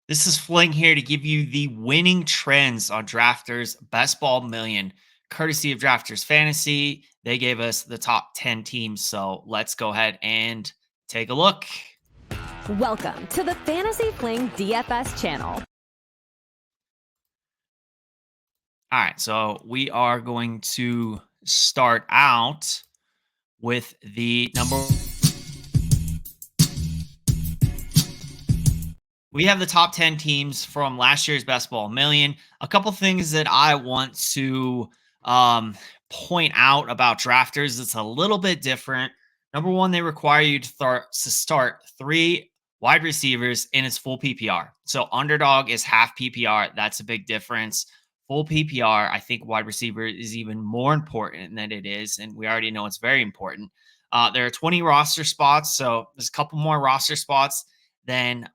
This is Fling here to give you the winning trends on Drafters Best Ball Million, courtesy of Drafters Fantasy. They gave us the top 10 teams. So let's go ahead and take a look. Welcome to the Fantasy Fling DFS channel. All right. So we are going to start out with the number. We have the top 10 teams from last year's Best Ball Million. A couple things that I want to point out about drafters that's a little bit different. Number one, they require you to start three wide receivers in its full PPR. So underdog is half PPR. That's a big difference. Full PPR, I think wide receiver is even more important than it is. And we already know it's very important. There are 20 roster spots. So there's a couple more roster spots than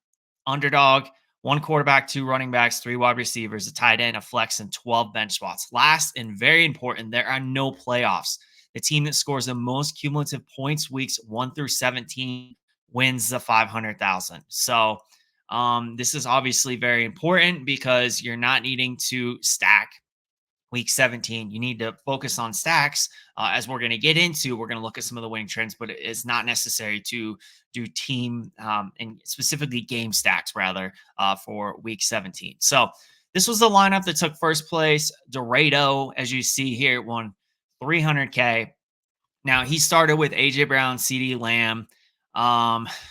underdog, one quarterback, two running backs, three wide receivers, a tight end, a flex, and 12 bench spots. Last and very important, there are no playoffs. The team that scores the most cumulative points weeks 1 through 17 wins the 500,000. So this is obviously very important because you're not needing to stack week 17. You need to focus on stacks. As we're going to get into, we're going to look at some of the winning trends, but it's not necessary to do team and specifically game stacks rather for week 17. So this was the lineup that took first place. Dorado, as you see here, won 300K. Now he started with AJ Brown, CD Lamb,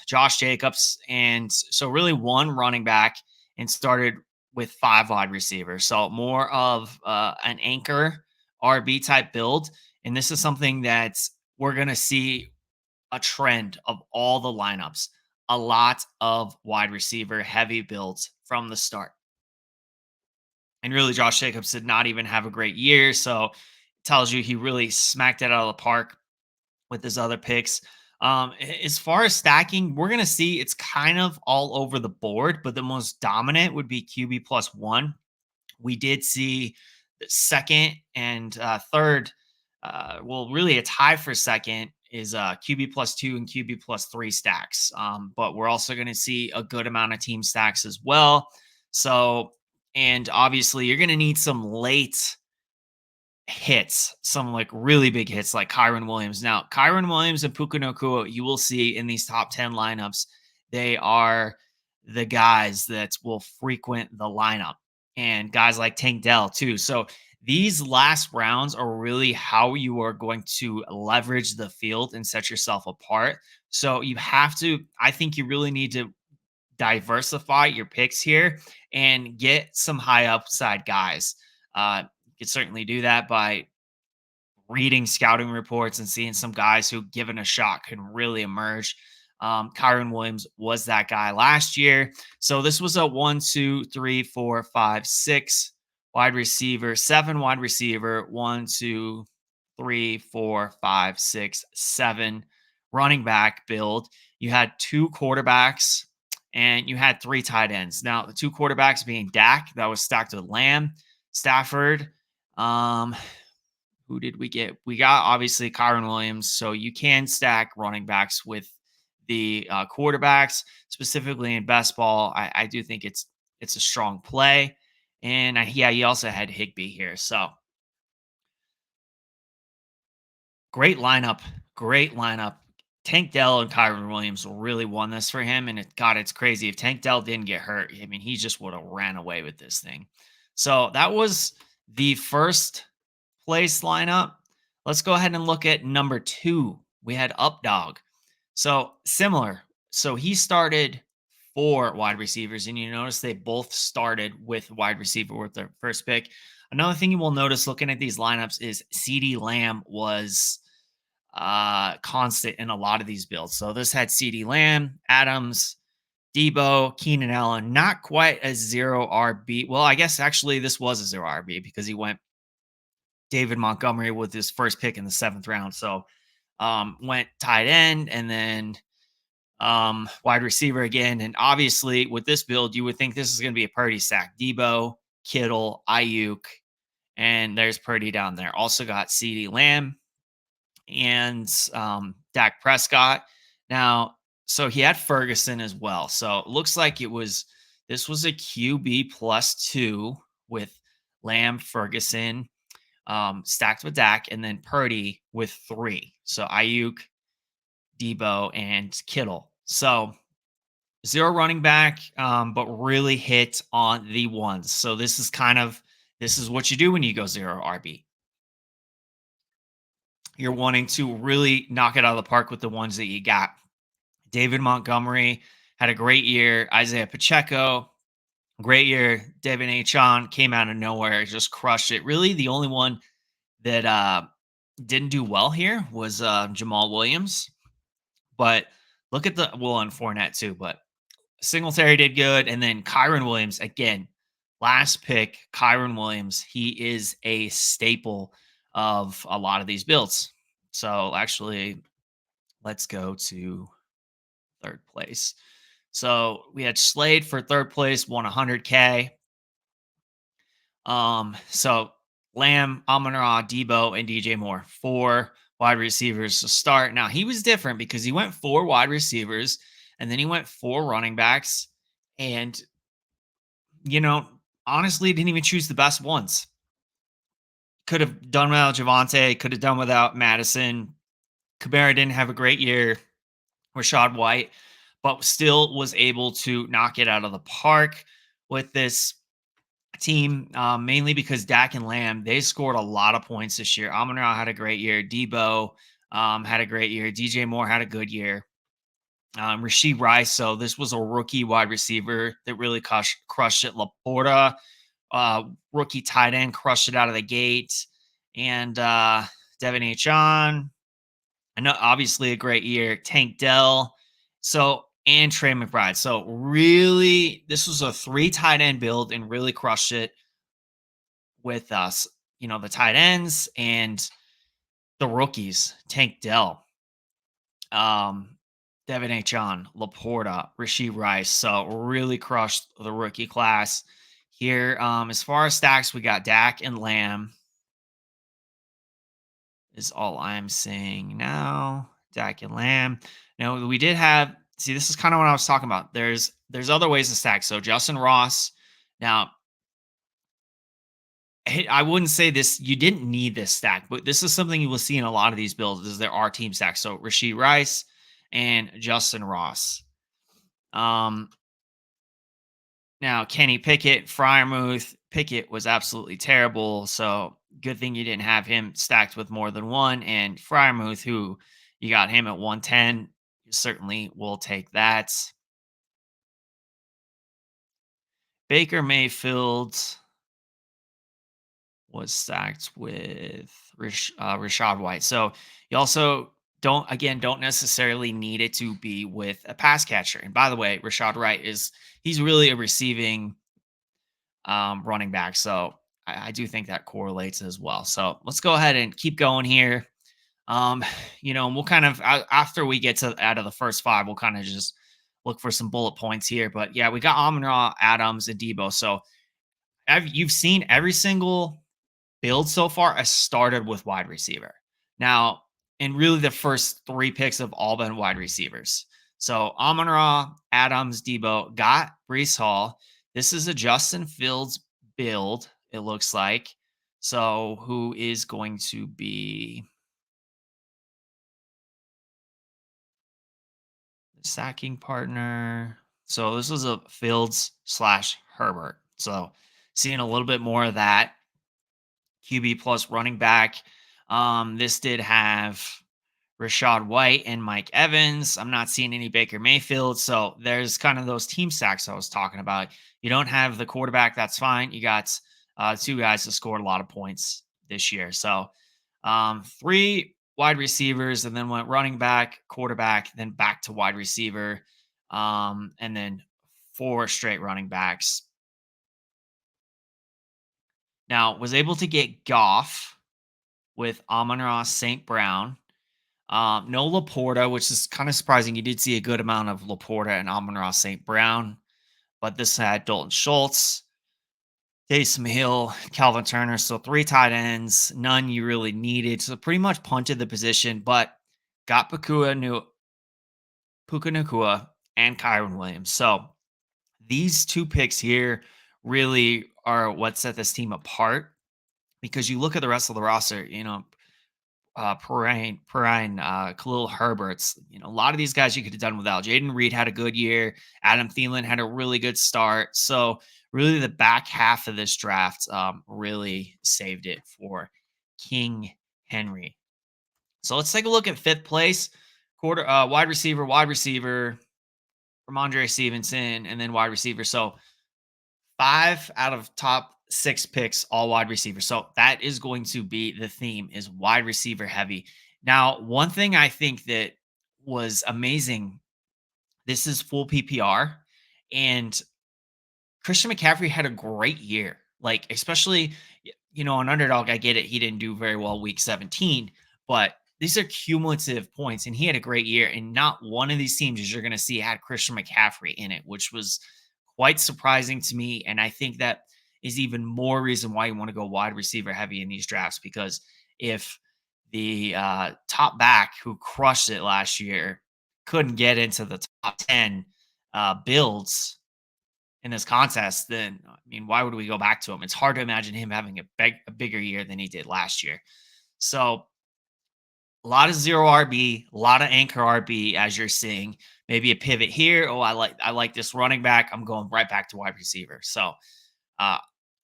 Josh Jacobs, and so really one running back, and started with five wide receivers. So more of an anchor RB type build. And this is something that we're going to see a trend of all the lineups. A lot of wide receiver heavy builds from the start. And really, Josh Jacobs did not even have a great year. So it tells you he really smacked it out of the park with his other picks. As far as stacking, we're going to see it's kind of all over the board, but the most dominant would be QB plus one. We did see the second and third, well, really a tie for second is QB plus two and QB plus three stacks. But we're also going to see a good amount of team stacks as well. So, and obviously, you're going to need some late hits, some like really big hits like Kyron Williams. Now, Kyron Williams and Puka Nacua, you will see in these top 10 lineups, they are the guys that will frequent the lineup, and guys like Tank Dell too. So these last rounds are really how you are going to leverage the field and set yourself apart. So you have to, I think you really need to diversify your picks here and get some high upside guys. You could certainly do that by reading scouting reports and seeing some guys who, given a shot, can really emerge. Kyron Williams was that guy last year. So this was a 1, 2, 3, 4, 5, 6 wide receiver, 7 wide receiver, 1, 2, 3, 4, 5, 6, 7 running back build. You had two quarterbacks and you had three tight ends. Now, the two quarterbacks being Dak, that was stacked with Lamb, Stafford. Who did we get? We got obviously Kyron Williams. So you can stack running backs with the quarterbacks, specifically in best ball. I do think it's a strong play. And yeah, he also had Higbee here. So great lineup. Great lineup. Tank Dell and Kyron Williams really won this for him. And it's crazy. If Tank Dell didn't get hurt, I mean, he just would have ran away with this thing. So that was the first place lineup. Let's go ahead and look at number 2. We had Updog. So similar. So he started 4 wide receivers, and you notice they both started with wide receiver with their first pick. Another thing you will notice looking at these lineups is CD Lamb was constant in a lot of these builds. So this had CD Lamb, Adams, Debo, Keenan Allen, not quite a 0 RB. Well, I guess actually this was a 0 RB because he went David Montgomery with his first pick in the 7th round. So went tight end and then wide receiver again. And obviously with this build, you would think this is going to be a Purdy stack. Debo, Kittle, Ayuk, and there's Purdy down there. Also got CD Lamb and Dak Prescott. Now, so he had Ferguson as well. So it looks like it was This was a QB +2 with Lamb, Ferguson, stacked with Dak, and then Purdy with 3. So Ayuk, Debo, and Kittle. So 0 running back, but really hit on the ones. So this is what you do when you go 0 RB. You're wanting to really knock it out of the park with the ones that you got. David Montgomery had a great year. Isaiah Pacheco, great year. Devin Achon came out of nowhere, just crushed it. Really, the only one that didn't do well here was Jamal Williams. But look at the and Fournette too. But Singletary did good, and then Kyron Williams again, last pick. Kyron Williams, he is a staple of a lot of these builds. So actually, let's go to third place. So we had Slade for third place, won 100K. So Lamb, Amon-Ra, Debo, and DJ Moore, 4 wide receivers to start. Now he was different because he went 4 wide receivers and then he went 4 running backs. And, you know, honestly, didn't even choose the best ones. Could have done without Javante, could have done without Madison. Kamara didn't have a great year. Rashad White, but still was able to knock it out of the park with this team, mainly because Dak and Lamb, they scored a lot of points this year. Amon-Ra had a great year. Debo had a great year. DJ Moore had a good year. Rashid Rice, so this was a rookie wide receiver that really crushed it. Laporta, rookie tight end, crushed it out of the gate. And Devin Achon, I know, obviously a great year. Tank Dell, and Trey McBride. So really, this was a 3 tight end build and really crushed it with us. The tight ends and the rookies. Tank Dell, Devin Achon, Laporta, Rashid Rice. So really crushed the rookie class here. As far as stacks, we got Dak and Lamb. Is all I'm saying now. Dak and Lamb. Now we did have. See, this is kind of what I was talking about. There's other ways to stack. So Justin Ross. Now, I wouldn't say this. You didn't need this stack, but this is something you will see in a lot of these builds. Is there are team stacks. So Rashid Rice and Justin Ross. Now Kenny Pickett, Fryermuth. Pickett was absolutely terrible. So good thing you didn't have him stacked with more than one. And Fryermuth, who you got him at 110, you certainly will take that. Baker Mayfield was stacked with Rashad White. So you also don't necessarily need it to be with a pass catcher. And by the way, Rashad White he's really a receiving running back. So I do think that correlates as well. So let's go ahead and keep going here. We'll kind of, after we get to out of the first 5, we'll kind of just look for some bullet points here. But yeah, we got Amon-Ra, Adams, and Debo. So you've seen every single build so far has started with wide receiver. Now, and really the first 3 picks have all been wide receivers. So Amon-Ra, Adams, Debo got Breece Hall. This is a Justin Fields build, it looks like. So who is going to be the sacking partner? So this was a Fields / Herbert. So seeing a little bit more of that. QB plus running back. This did have Rashad White and Mike Evans. I'm not seeing any Baker Mayfield. So there's kind of those team stacks I was talking about. You don't have the quarterback. That's fine. You got 2 guys that scored a lot of points this year. So 3 wide receivers and then went running back, quarterback, then back to wide receiver. And then 4 straight running backs. Now, was able to get Goff with Amon-Ra St. Brown. No Laporta, which is kind of surprising. You did see a good amount of Laporta and Amon-Ra St. Brown, but this had Dalton Schultz, Taysom Hill, Calvin Turner. So 3 tight ends, none you really needed. So pretty much punted the position, but got Puka Nacua and Kyron Williams. So These two picks here really are what set this team apart because you look at the rest of the roster, Perrine, Khalil Herberts. A lot of these guys you could have done without. Jaden Reed had a good year. Adam Thielen had a really good start. So really, the back half of this draft really saved it for King Henry. So let's take a look at fifth place. Wide receiver, Ramondre Stevenson, and then wide receiver. So 5 out of top 6 picks, all wide receivers. So that is going to be the theme is wide receiver heavy. Now, one thing I think that was amazing, this is full PPR, and Christian McCaffrey had a great year. Like, especially, an underdog, I get it. He didn't do very well week 17, but these are cumulative points, and he had a great year. And not one of these teams, as you're going to see, had Christian McCaffrey in it, which was quite surprising to me. And I think that is even more reason why you want to go wide receiver heavy in these drafts, because if the top back who crushed it last year couldn't get into the top 10 builds in this contest, then I mean, why would we go back to him? It's hard to imagine him having a bigger year than he did last year. So a lot of zero RB, a lot of anchor RB, as you're seeing. Maybe a pivot here. Oh, I like this running back. I'm going right back to wide receiver. So uh,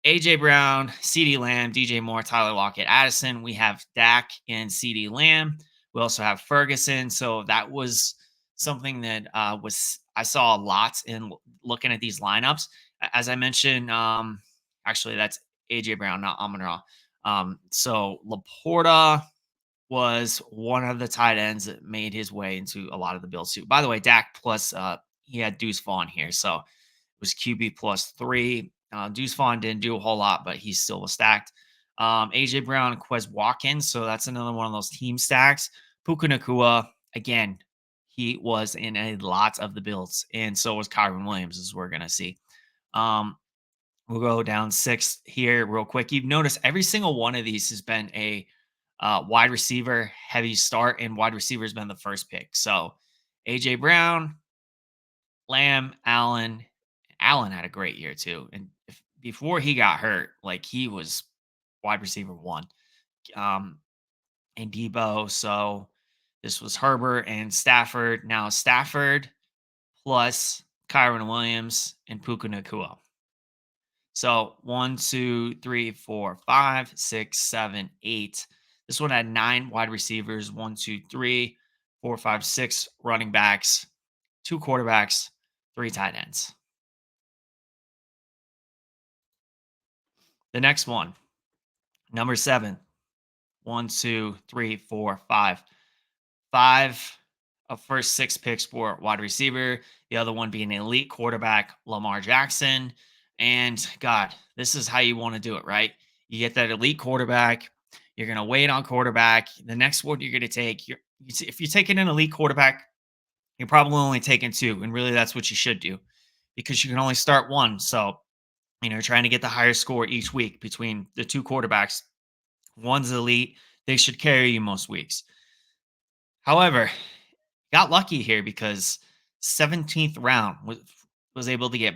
AJ Brown, CD Lamb, DJ Moore, Tyler Lockett, Addison. We have Dak and CD Lamb. We also have Ferguson. So that was something that was I saw a lot in looking at these lineups. As I mentioned, actually that's AJ Brown, not Amon Ra. So Laporta was one of the tight ends that made his way into a lot of the builds too. By the way, Dak plus he had Deuce Vaughn here, so it was QB +3. Deuce Vaughn didn't do a whole lot, but he still was stacked. AJ Brown and Quez Watkins, so that's another one of those team stacks. Puka Nakua, again, he was in a lot of the builds, and so was Kyron Williams, as we're gonna see. We'll go down 6 here real quick. You've noticed every single one of these has been a wide receiver heavy start, and wide receiver has been the first pick. So AJ Brown, Lamb, Allen had a great year too. And before he got hurt, like he was wide receiver 1. Um, and Debo. So this was Herbert and Stafford. Now Stafford plus Kyron Williams and Puka Nakua. So 1, 2, 3, 4, 5, 6, 7, 8. This one had 9 wide receivers, 1, 2, 3, 4, 5, 6 running backs, 2 quarterbacks, 3 tight ends. The next one, number 7. 1, 2, 3, 4, 5. 5 of first 6 picks for wide receiver. The other one being an elite quarterback, Lamar Jackson. And God, this is how you want to do it, right? You get that elite quarterback. You're going to wait on quarterback. The next one you're going to take, if you're taking an elite quarterback, you're probably only taking 2. And really, that's what you should do because you can only start one. So, trying to get the higher score each week between the 2 quarterbacks. One's elite. They should carry you most weeks. However, got lucky here because 17th round was able to get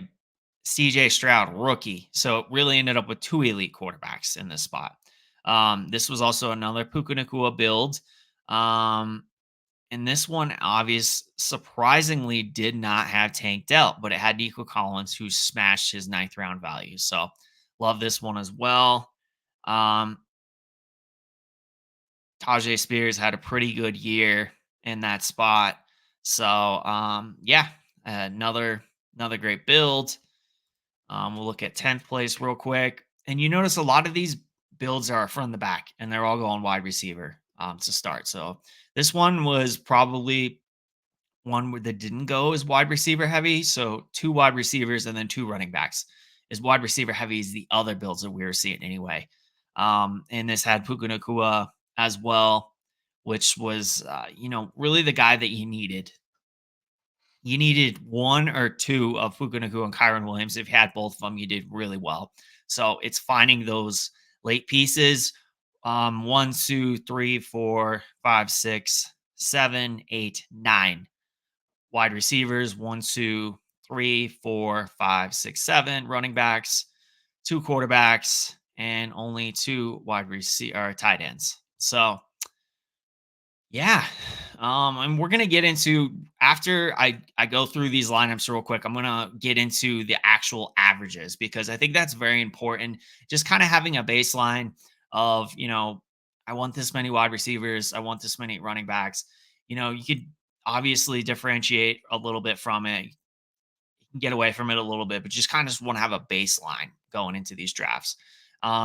CJ Stroud, rookie. So it really ended up with 2 elite quarterbacks in this spot. This was also another Puka Nakua build. And this one, surprisingly, did not have Tank Dell, but it had Nico Collins, who smashed his 9th round value. So love this one as well. Tajay Spears had a pretty good year in that spot. So yeah, another great build. We'll look at 10th place real quick. And you notice a lot of these builds are from the back and they're all going wide receiver to start. So this one was probably one that didn't go as wide receiver heavy. So 2 wide receivers and then 2 running backs. Is wide receiver heavy is the other builds that we were seeing anyway. And this had Puka Nakua as well, which was, really the guy that you needed. You needed 1 or 2 of Puka Nakua and Kyron Williams. If you had both of them, you did really well. So it's finding those late pieces. 1, 2, 3, 4, 5, 6, 7, 8, 9 wide receivers. 1, 2, three, four, five, six, seven running backs, two quarterbacks, and only two wide receiver or tight ends. So yeah. And we're gonna get into after I go through these lineups real quick. I'm gonna get into the actual averages because I think that's very important. Just kind of having a baseline of I want this many wide receivers, I want this many running backs. You could obviously differentiate a little bit from it, get away from it a little bit, but just kind of just want to have a baseline going into these drafts.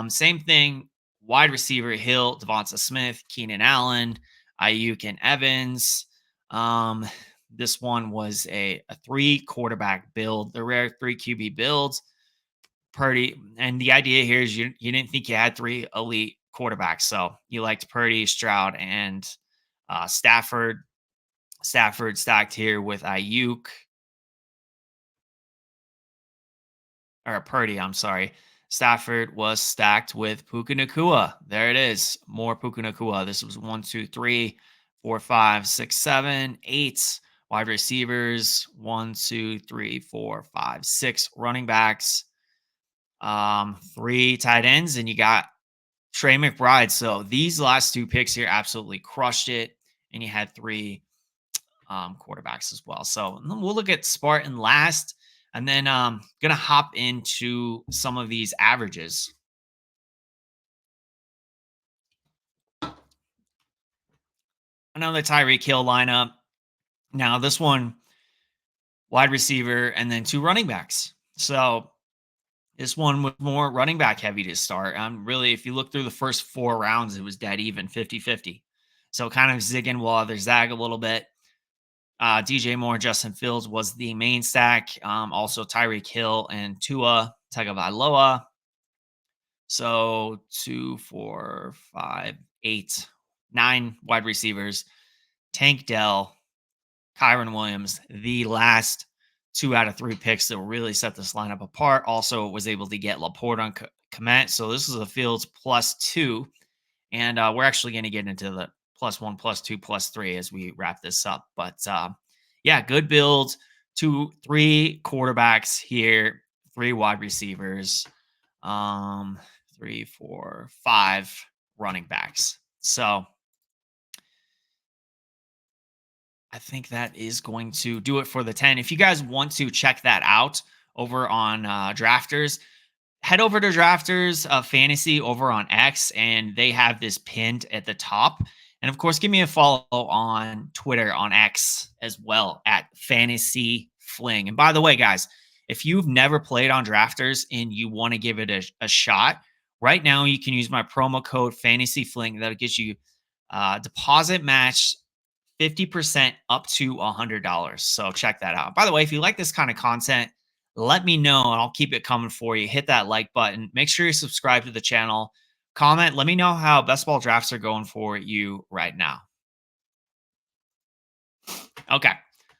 Same thing, wide receiver Hill, Devonta Smith, Keenan Allen, Ayuk, and Evans. This one was a three quarterback build, the rare three QB builds. Purdy, and the idea here is you didn't think you had three elite quarterbacks, so you liked Purdy, Stroud, and Stafford. Stafford stacked here with Ayuk, or Purdy, I'm sorry. Stafford was stacked with Puka Nakua. There it is. More Puka Nakua. This was 1, 2, 3, 4, 5, 6, 7, 8 wide receivers. 1, 2, 3, 4, 5, 6 running backs. Three tight ends, and you got Trey McBride. So these last two picks here absolutely crushed it. And you had three quarterbacks as well. So we'll look at Spartan last, and then gonna hop into some of these averages. Another Tyreek Hill lineup. Now this one, wide receiver, and then two running backs. So this one was more running back heavy to start. Really, if you look through the first four rounds, it was dead even 50-50. So kind of zigging while others zag a little bit. DJ Moore, Justin Fields was the main stack. Also Tyreek Hill and Tua Tagovailoa. So 2, 4, 5, 8, 9 wide receivers. Tank Dell, Kyron Williams, the last 2 out of 3 picks that really set this lineup apart. Also was able to get Laporte on Komet. So this is a Fields +2. And we're actually going to get into the +1, +2, +3 as we wrap this up. But yeah, good build. 2, 3 quarterbacks here, 3 wide receivers, 3, 4, 5 running backs. So I think that is going to do it for the 10. If you guys want to check that out over on Drafters, head over to Drafters Fantasy over on X, and they have this pinned at the top. And of course, give me a follow on Twitter on X as well at Fantasy Fling. And by the way, guys, if you've never played on Drafters and you want to give it a shot, right now you can use my promo code Fantasy Fling. That'll get you deposit match 50% up to $100. So check that out. By the way, if you like this kind of content, let me know and I'll keep it coming for you. Hit that like button. Make sure you subscribe to the channel. Comment. Let me know how best ball drafts are going for you right now. Okay.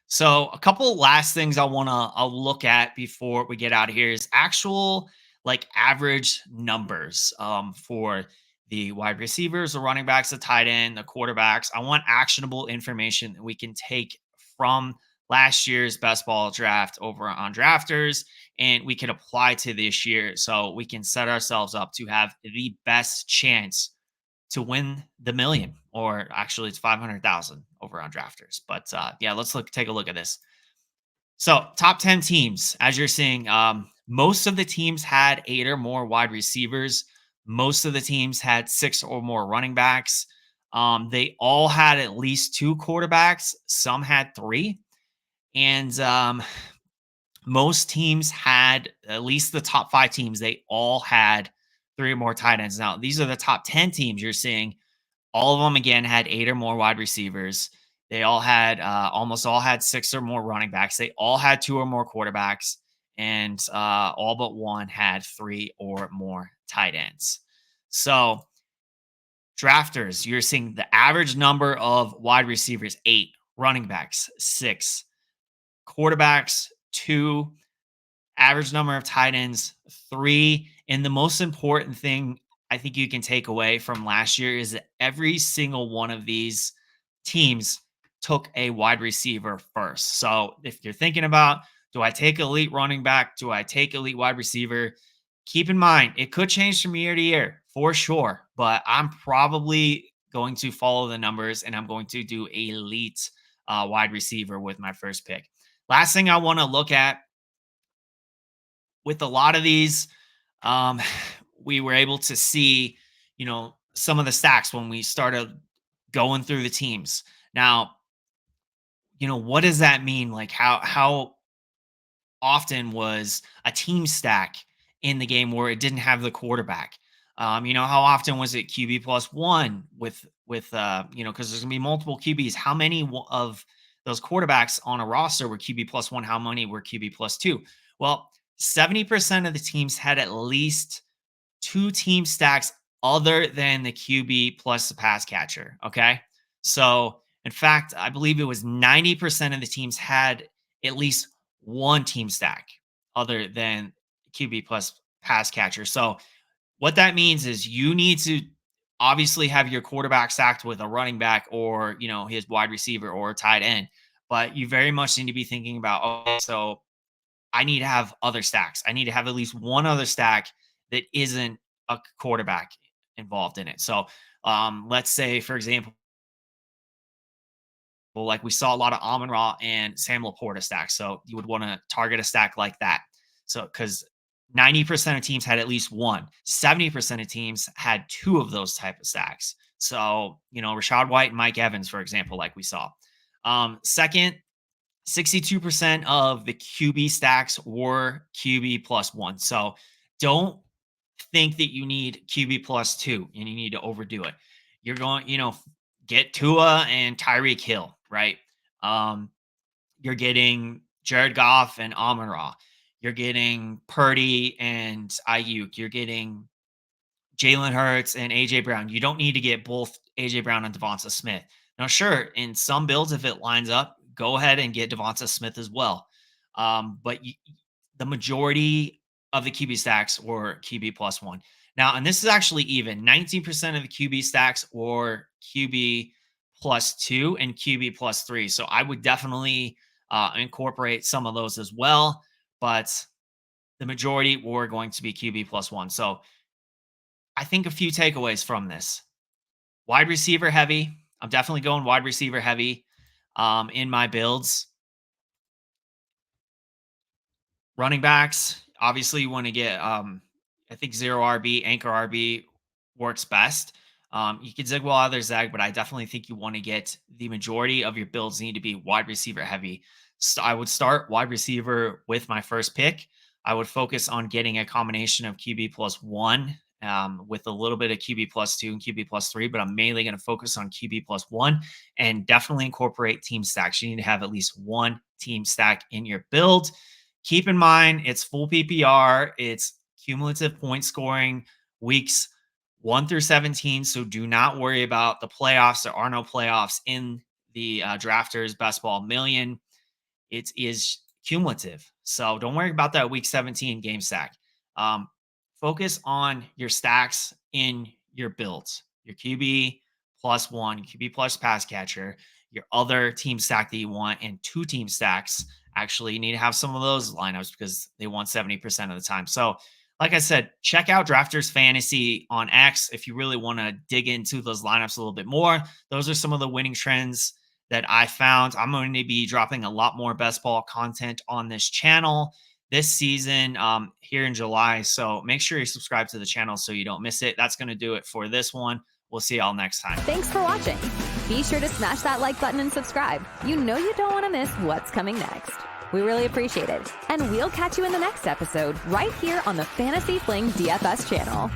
So a couple last things I'll look at before we get out of here is actual like average numbers for the wide receivers, the running backs, the tight end, the quarterbacks. I want actionable information that we can take from last year's best ball draft over on Drafters, and we can apply to this year so we can set ourselves up to have the best chance to win the million, or actually it's 500,000 over on Drafters. But yeah, let's take a look at this. So top 10 teams, as you're seeing, most of the teams had 8 or more wide receivers. Most of the teams had 6 or more running backs. They all had at least 2 quarterbacks. Some had 3. And most teams had, at least the top 5 teams, they all had 3 or more tight ends. Now, these are the top 10 teams you're seeing. All of them, again, had 8 or more wide receivers. They all had, almost all had 6 or more running backs. They all had 2 or more quarterbacks. And all but one had 3 or more tight ends. So, Drafters, you're seeing the average number of wide receivers, 8, running backs, 6, quarterbacks, 2, average number of tight ends, 3. And the most important thing I think you can take away from last year is that every single one of these teams took a wide receiver first. So if you're thinking about Do I take elite running back? Do I take elite wide receiver? Keep in mind, it could change from year to year for sure, but I'm probably going to follow the numbers and I'm going to do elite wide receiver with my first pick. Last thing I want to look at with a lot of these, um, we were able to see, some of the stacks when we started going through the teams. Now, what does that mean? Like how often was a team stack in the game where it didn't have the quarterback? How often was it QB plus one because there's gonna be multiple QBs. How many of those quarterbacks on a roster were QB plus one? How many were QB plus two? Well, 70% of the teams had at least two team stacks other than the QB plus the pass catcher. Okay. So, in fact, I believe it was 90% of the teams had at least one team stack other than QB plus pass catcher. So, what that means is you need to obviously have your quarterback stacked with a running back or, his wide receiver or a tight end. But you very much need to be thinking about, okay, so I need to have other stacks. I need to have at least one other stack that isn't a quarterback involved in it. So let's say, for example, like we saw a lot of Amon Ra and Sam Laporta stacks. So you would want to target a stack like that. So because 90% of teams had at least one, 70% of teams had two of those type of stacks. So, Rashad White and Mike Evans, for example, like we saw. Second, 62% of the QB stacks were QB plus one. So don't think that you need QB plus two and you need to overdo it. You're going, get Tua and Tyreek Hill, right? You're getting Jared Goff and Amon Ra. You're getting Purdy and Ayuk. You're getting Jalen Hurts and AJ Brown. You don't need to get both AJ Brown and Devonta Smith. Now, sure, in some builds, if it lines up, go ahead and get Devonta Smith as well. But the majority of the QB stacks were QB plus one. Now, and this is actually even 19% of the QB stacks were QB plus two and QB plus three. So I would definitely incorporate some of those as well. But the majority were going to be QB plus one. So I think a few takeaways from this. Wide receiver heavy. I'm definitely going wide receiver heavy in my builds. Running backs, obviously you want to get, I think zero RB, anchor RB works best. You can zig while others zag, but I definitely think you want to get the majority of your builds need to be wide receiver heavy. So I would start wide receiver with my first pick. I would focus on getting a combination of QB plus one with a little bit of QB plus two and QB plus three, but I'm mainly going to focus on QB plus one and definitely incorporate team stacks. You need to have at least one team stack in your build. Keep in mind, it's full PPR. It's cumulative point scoring weeks 1 through 17. So do not worry about the playoffs. There are no playoffs in the Drafters Best Ball Million. It is cumulative. So don't worry about that week 17 game stack. Focus on your stacks in your builds. Your QB plus one, QB plus pass catcher, your other team stack that you want, and two team stacks. Actually, you need to have some of those lineups because they won 70% of the time. So, like I said, check out Drafters Fantasy on X if you really want to dig into those lineups a little bit more. Those are some of the winning trends that I found. I'm going to be dropping a lot more best ball content on this channel this season here in July. So make sure you subscribe to the channel so you don't miss it. That's going to do it for this one. We'll see y'all next time. Thanks for watching. Be sure to smash that like button and subscribe. You know you don't want to miss what's coming next. We really appreciate it. And we'll catch you in the next episode right here on the Fantasy Fling DFS channel.